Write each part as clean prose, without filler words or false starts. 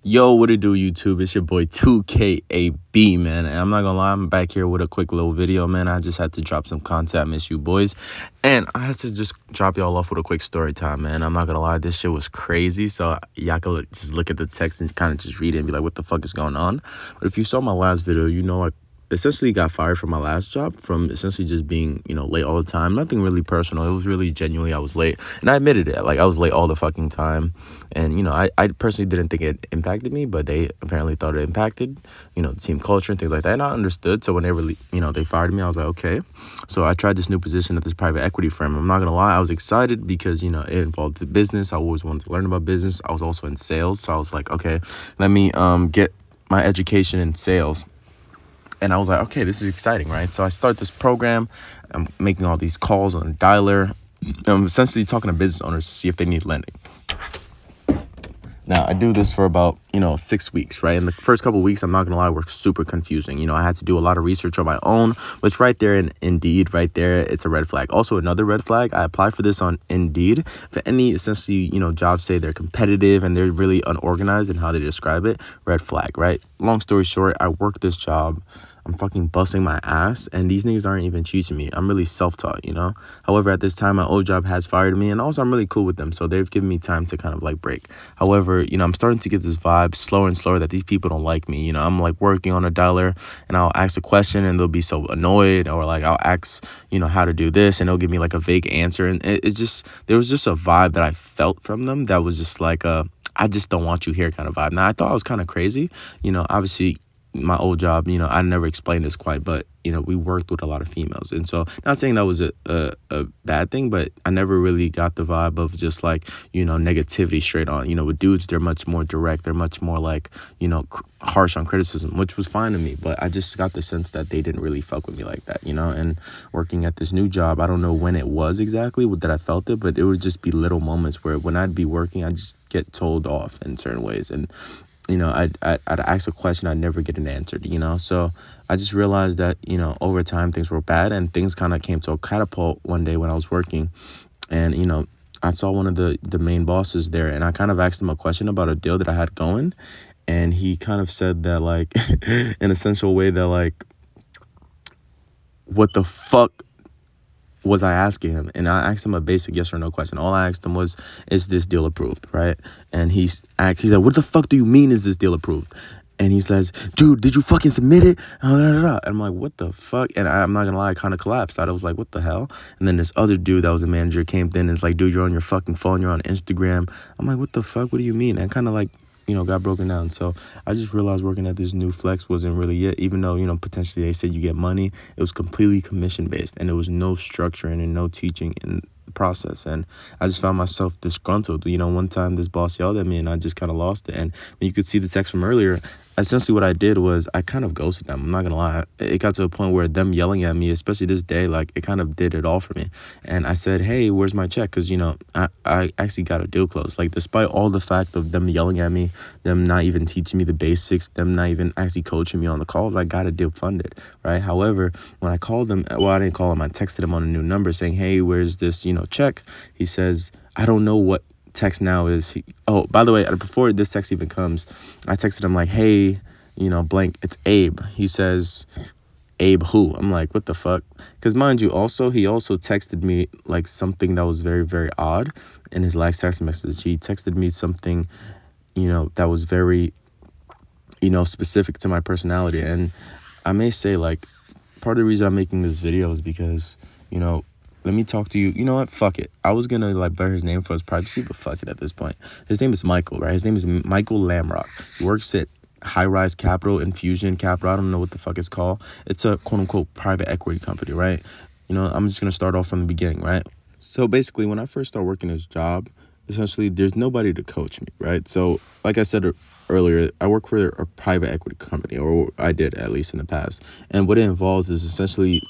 Yo, what it do, YouTube? It's your boy 2KAB, man. And I'm not gonna lie, I'm back here with a quick little video, man. I just had to drop some content. I miss you, boys. And I had to just drop y'all off with a quick story time, man. I'm not gonna lie, this shit was crazy. So y'all can just look at the text and kind of just read it and be like, what the fuck is going on? But if you saw my last video, you know, I essentially got fired from my last job from essentially just being, late all the time. Nothing really personal. It was really genuinely I was late. And I admitted it. Like, I was late all the fucking time. And, I personally didn't think it impacted me, but they apparently thought it impacted, the team culture and things like that. And I understood. So when they really, they fired me, I was like, okay. So I tried this new position at this private equity firm. I'm not going to lie. I was excited because, it involved the business. I always wanted to learn about business. I was also in sales. So I was like, okay, let me get my education in sales. And I was like, okay, this is exciting, right? So I start this program. I'm making all these calls on a dialer. I'm essentially talking to business owners to see if they need lending. Now, I do this for about, 6 weeks, right? In the first couple of weeks, I'm not going to lie, were super confusing. I had to do a lot of research on my own, which right there in Indeed, right there, it's a red flag. Also, another red flag, I applied for this on Indeed. For any, essentially, jobs say they're competitive and they're really unorganized in how they describe it, red flag, right? Long story short, I worked this job. I'm fucking busting my ass, and these niggas aren't even teaching me. I'm really self-taught, However, at this time, my old job has fired me, and also I'm really cool with them, so they've given me time to kind of like break. However, I'm starting to get this vibe slower and slower that these people don't like me. I'm like working on a dialer, and I'll ask a question, and they'll be so annoyed, or like I'll ask, how to do this, and they'll give me like a vague answer, and it's just, there was just a vibe that I felt from them that was just like I just don't want you here kind of vibe. Now, I thought I was kind of crazy, obviously, my old job, I never explained this quite, but, we worked with a lot of females. And so not saying that was a bad thing, but I never really got the vibe of just like, negativity straight on. With dudes, they're much more direct. They're much more like, harsh on criticism, which was fine to me. But I just got the sense that they didn't really fuck with me like that, And working at this new job, I don't know when it was exactly that I felt it, but it would just be little moments where when I'd be working, I'd just get told off in certain ways. And I'd ask a question, I'd never get an answer, So I just realized that, over time things were bad, and things kind of came to a catapult one day when I was working. And, I saw one of the main bosses there, and I kind of asked him a question about a deal that I had going. And he kind of said that, like, in a sensual way that, like, what the fuck was I asking him? And I asked him a basic yes or no question. All I asked him was, is this deal approved, right? And he said, what the fuck do you mean is this deal approved? And he says, dude, did you fucking submit it? And I'm like, what the fuck? And I'm not gonna lie, I kind of collapsed. I was like, what the hell? And then this other dude that was a manager came in and it's like, dude, you're on your fucking phone, you're on Instagram. I'm like, what the fuck? What do you mean? And kind of like, got broken down. So I just realized working at this new flex wasn't really it. Even though, potentially they said you get money, it was completely commission based, and there was no structure and no teaching in the process. And I just found myself disgruntled. One time this boss yelled at me and I just kind of lost it. And you could see the text from earlier. Essentially what I did was I kind of ghosted them. I'm not gonna lie. It got to a point where them yelling at me, especially this day, like it kind of did it all for me. And I said, hey, where's my check? Because, I actually got a deal closed. Like, despite all the fact of them yelling at me, them not even teaching me the basics, them not even actually coaching me on the calls, I got a deal funded, right? However, when I called them, well, I didn't call him. I texted him on a new number saying, hey, where's this, check? He says, I don't know what text now is. Oh, by the way, before this text even comes, I texted him like, hey, blank, it's Abe. He says, Abe who? I'm like, what the fuck? Because mind you, he also texted me like something that was very, very odd in his last text message. He texted me something, that was very, specific to my personality. And I may say, like, part of the reason I'm making this video is because, let me talk to you. You know what? Fuck it. I was going to like bear his name for his privacy, but fuck it at this point. His name is Michael, right? His name is Michael Lamrock. He works at High Rise Capital, Infusion Capital. I don't know what the fuck it's called. It's a quote unquote private equity company, right? I'm just going to start off from the beginning, right? So basically, when I first started working this job, essentially there's nobody to coach me, right? So like I said earlier, I work for a private equity company, or I did at least in the past. And what it involves is essentially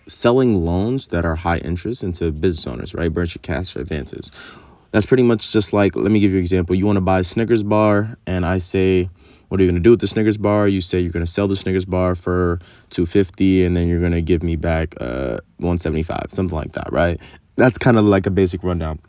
selling loans that are high interest into business owners, right? Burn your cash advances. That's pretty much just like, let me give you an example. You want to buy a Snickers bar, and I say, what are you going to do with the Snickers bar? You say you're going to sell the Snickers bar for $250, and then you're going to give me back $175, something like that, right? That's kind of like a basic rundown.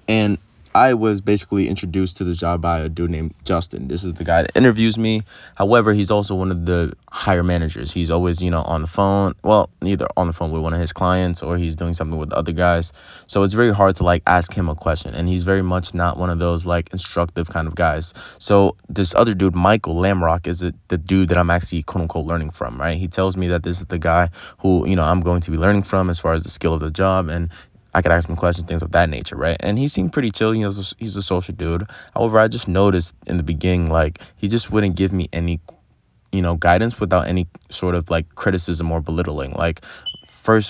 And I was basically introduced to the job by a dude named Justin. This is the guy that interviews me. However, he's also one of the higher managers. He's always, on the phone. Well, either on the phone with one of his clients or he's doing something with other guys. So it's very hard to like ask him a question. And he's very much not one of those like instructive kind of guys. So this other dude, Michael Lamrock, is the dude that I'm actually quote unquote learning from, right? He tells me that this is the guy who, I'm going to be learning from as far as the skill of the job, and I could ask him questions, things of that nature, right? And he seemed pretty chill. He's a social dude. However, I just noticed in the beginning, like, he just wouldn't give me any, guidance without any sort of, like, criticism or belittling. Like,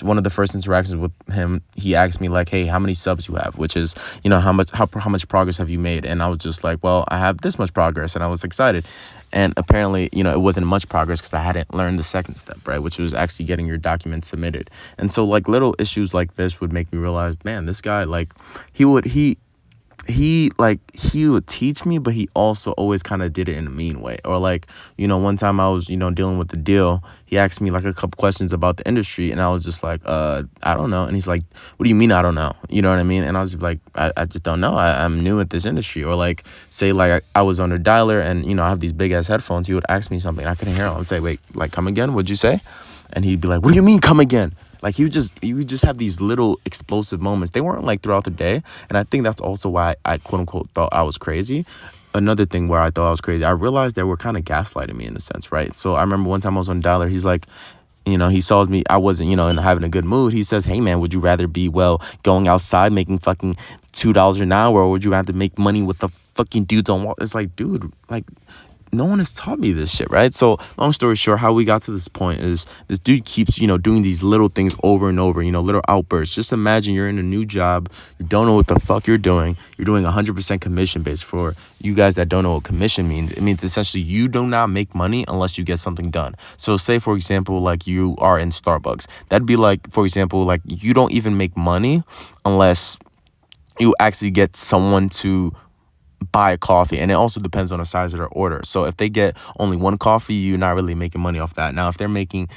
one of the first interactions with him, he asked me, like, hey, how many subs you have? Which is, how much progress have you made? And I was just like, well, I have this much progress. And I was excited. And apparently, it wasn't much progress because I hadn't learned the second step, right? Which was actually getting your documents submitted. And so, like, little issues like this would make me realize, man, this guy, like, he would teach me, but he also always kind of did it in a mean way. Or like, one time I was, dealing with the deal, he asked me like a couple questions about the industry, and I was just like, I don't know. And he's like, what do you mean I don't know? You know what I mean? And I was just like, I just don't know. I'm new at this industry. Or like, say like I was on a dialer and, I have these big ass headphones. He would ask me something. I couldn't hear him. I'd say, wait, like, come again? What'd you say? And he'd be like, what do you mean come again? Like, he would just have these little explosive moments. They weren't like throughout the day. And I think that's also why I quote unquote thought I was crazy. Another thing where I thought I was crazy, I realized they were kind of gaslighting me in a sense, right? So I remember one time I was on dialer, he's like, he saw me, I wasn't, in having a good mood. He says, hey man, would you rather be, going outside making fucking $2 an hour, or would you rather make money with the fucking dudes on wall? It's like, dude, like, no one has taught me this shit, right? So long story short, how we got to this point is this dude keeps, doing these little things over and over, little outbursts. Just imagine you're in a new job. You don't know what the fuck you're doing. You're doing 100% commission based. For you guys that don't know what commission means, it means essentially you do not make money unless you get something done. So say, for example, like you are in Starbucks. That'd be like, for example, like you don't even make money unless you actually get someone to buy a coffee. And it also depends on the size of their order. So if they get only one coffee, you're not really making money off that. Now if they're making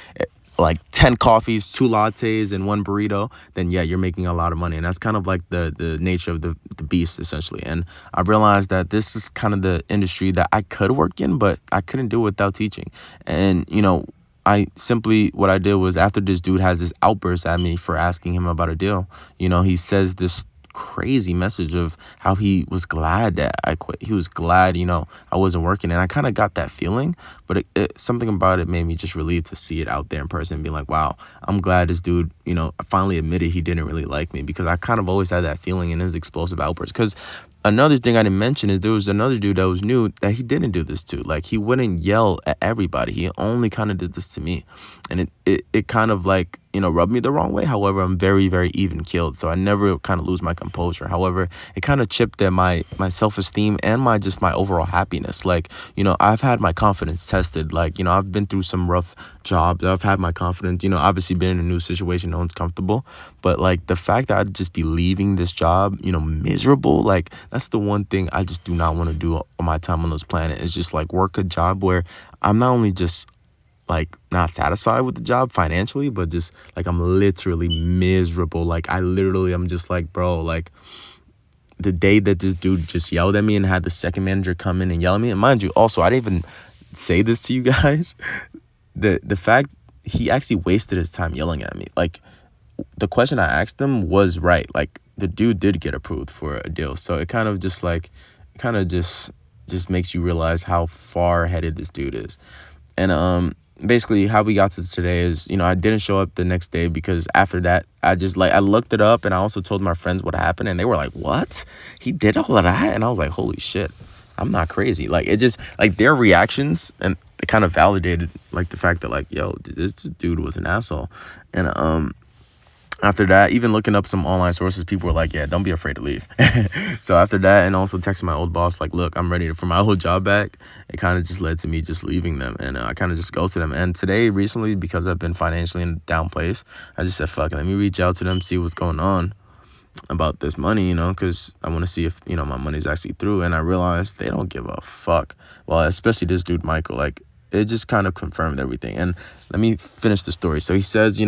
like 10 coffees, 2 lattes, and 1 burrito, then yeah, you're making a lot of money. And that's kind of like the nature of the beast, essentially. And I realized that this is kind of the industry that I could work in, but I couldn't do it without teaching. And what I did was, after this dude has this outburst at me for asking him about a deal, he says this crazy message of how he was glad that I quit. He was glad, I wasn't working. And I kind of got that feeling, but something about it made me just relieved to see it out there in person and be like, wow, I'm glad this dude, finally admitted he didn't really like me, because I kind of always had that feeling in his explosive outbursts. Because another thing I didn't mention is there was another dude that was new that he didn't do this to. Like, he wouldn't yell at everybody. He only kind of did this to me. And it kind of like, rubbed me the wrong way. However, I'm very, very even keeled. So I never kind of lose my composure. However, it kind of chipped at my self-esteem and my overall happiness. Like, I've had my confidence tested. Like, I've been through some rough jobs. I've had my confidence, obviously been in a new situation. No one's comfortable. But like the fact that I'd just be leaving this job, miserable, like that's the one thing I just do not want to do on my time on this planet, is just like work a job where I'm not only just like not satisfied with the job financially, but just like I'm literally miserable. Like I'm just like, bro, like the day that this dude just yelled at me and had the second manager come in and yell at me, and mind you, also, I didn't even say this to you guys, the fact he actually wasted his time yelling at me. Like, the question I asked him was right. Like, the dude did get approved for a deal. So it kind of just makes you realize how far headed this dude is. And basically how we got to today is, I didn't show up the next day because after that, I looked it up, and I also told my friends what happened, and they were like, what? He did all of that? And I was like, holy shit, I'm not crazy. Like, it just, like, their reactions, and it kind of validated, like, the fact that, like, yo, this dude was an asshole. And after that, even looking up some online sources, people were like, yeah, don't be afraid to leave. So after that, and also texting my old boss, like, look, I'm ready for my old job back. It kind of just led to me just leaving them. And I kind of just ghosted them. And today, recently, because I've been financially in a down place, I just said, fuck it, let me reach out to them, see what's going on about this money, because I want to see if, my money's actually through. And I realized they don't give a fuck. Well, especially this dude, Michael, like, it just kind of confirmed everything. And let me finish the story. So he says, he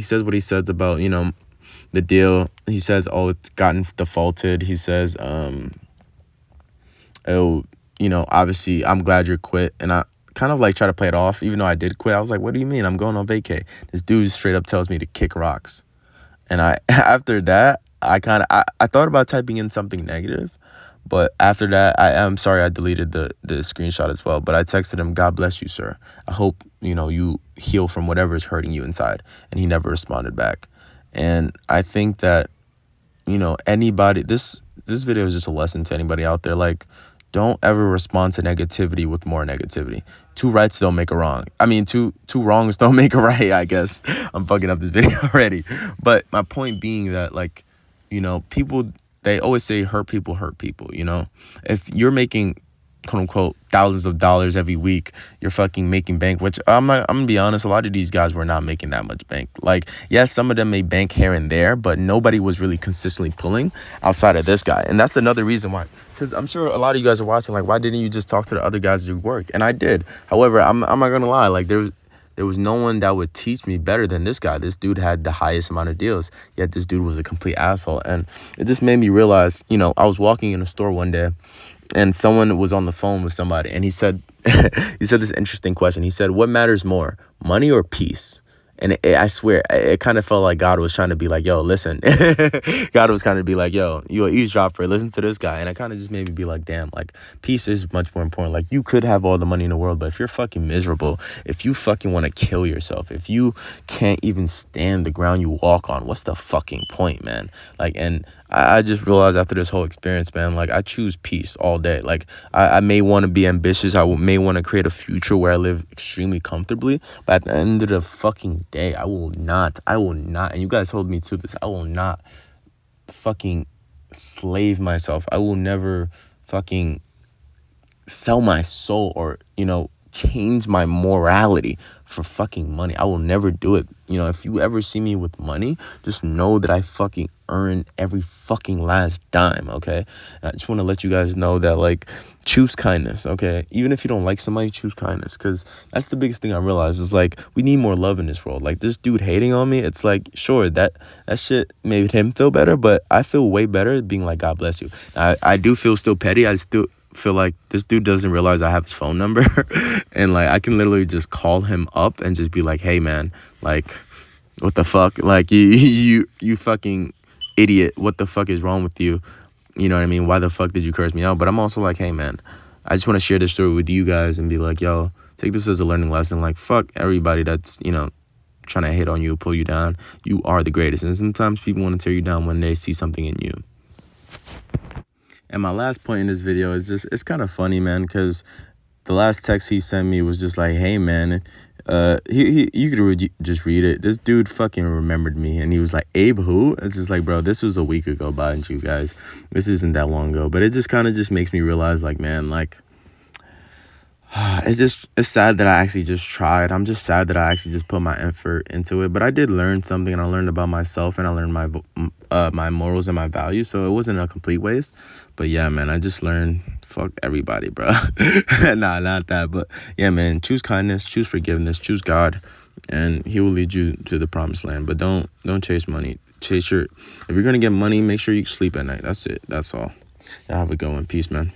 says what he says about, the deal. He says, oh, it's gotten defaulted. He says, oh, obviously I'm glad you're quit. And I kind of like try to play it off, even though I did quit. I was like, what do you mean? I'm going on vacay. This dude straight up tells me to kick rocks. And after that, I thought about typing in something negative, but after that, I'm sorry, I deleted the screenshot as well. But I texted him, God bless you, sir. I hope, you heal from whatever is hurting you inside. And he never responded back. And I think that, anybody, this video is just a lesson to anybody out there. Like, don't ever respond to negativity with more negativity. Two rights don't make a wrong. I mean, two wrongs don't make a right, I guess. I'm fucking up this video already. But my point being that, like, people, they always say hurt people. If you're making, quote unquote, thousands of dollars every week, you're fucking making bank, which I'm gonna be honest, a lot of these guys were not making that much bank. Like, yes, some of them made bank here and there, but nobody was really consistently pulling outside of this guy. And that's another reason why, because I'm sure a lot of you guys are watching, like, why didn't you just talk to the other guys at your work? And I did. However, I'm not gonna lie, like, there was no one that would teach me better than this guy. This dude had the highest amount of deals, yet this dude was a complete asshole. And it just made me realize, I was walking in a store one day and someone was on the phone with somebody, and he said he said this interesting question. He said, what matters more, money or peace? And I swear, it kind of felt like God was trying to be like, yo, listen. God was kind of be like, yo, you an eavesdropper, listen to this guy. And it kind of just made me be like, damn, like, peace is much more important. Like, you could have all the money in the world, but if you're fucking miserable, if you fucking want to kill yourself, if you can't even stand the ground you walk on, what's the fucking point, man? Like, and I just realized after this whole experience, man, like, I choose peace all day. Like, I may want to be ambitious. I may want to create a future where I live extremely comfortably. But at the end of the fucking day, I will not, and you guys told me to this, I will not fucking slave myself. I will never fucking sell my soul or, change my morality for fucking money. I will never do it. If you ever see me with money, just know that I fucking earn every fucking last dime, okay? And I just want to let you guys know that, like, choose kindness, okay? Even if you don't like somebody, choose kindness, because that's the biggest thing I realized is, like, we need more love in this world. Like, this dude hating on me, it's like, sure, that shit made him feel better, but I feel way better being like, God bless you. I do feel still petty. I still feel like this dude doesn't realize I have his phone number and, like, I can literally just call him up and just be like, hey, man, like, what the fuck? Like, you fucking idiot. What the fuck is wrong with you? You know what I mean? Why the fuck did you curse me out? But I'm also like, hey, man, I just want to share this story with you guys and be like, yo, take this as a learning lesson. Like, fuck everybody that's, trying to hate on you, pull you down. You are the greatest. And sometimes people want to tear you down when they see something in you. And my last point in this video is just, it's kind of funny, man, because the last text he sent me was just like, hey, man, you could just read it. This dude fucking remembered me, and he was like, Abe who? It's just like, bro, this was a week ago, buying you guys. This isn't that long ago. But it just kind of just makes me realize, like, man, like, it's sad that I actually just tried. I'm just sad that I actually just put my effort into it. But I did learn something, and I learned about myself, and I learned my morals and my values. So it wasn't a complete waste. But yeah, man, I just learned, fuck everybody, bro. Nah, not that. But yeah, man, choose kindness, choose forgiveness, choose God, and he will lead you to the promised land. But don't chase money. If you're going to get money, make sure you sleep at night. That's it. That's all. Y'all have a good one. Peace, man.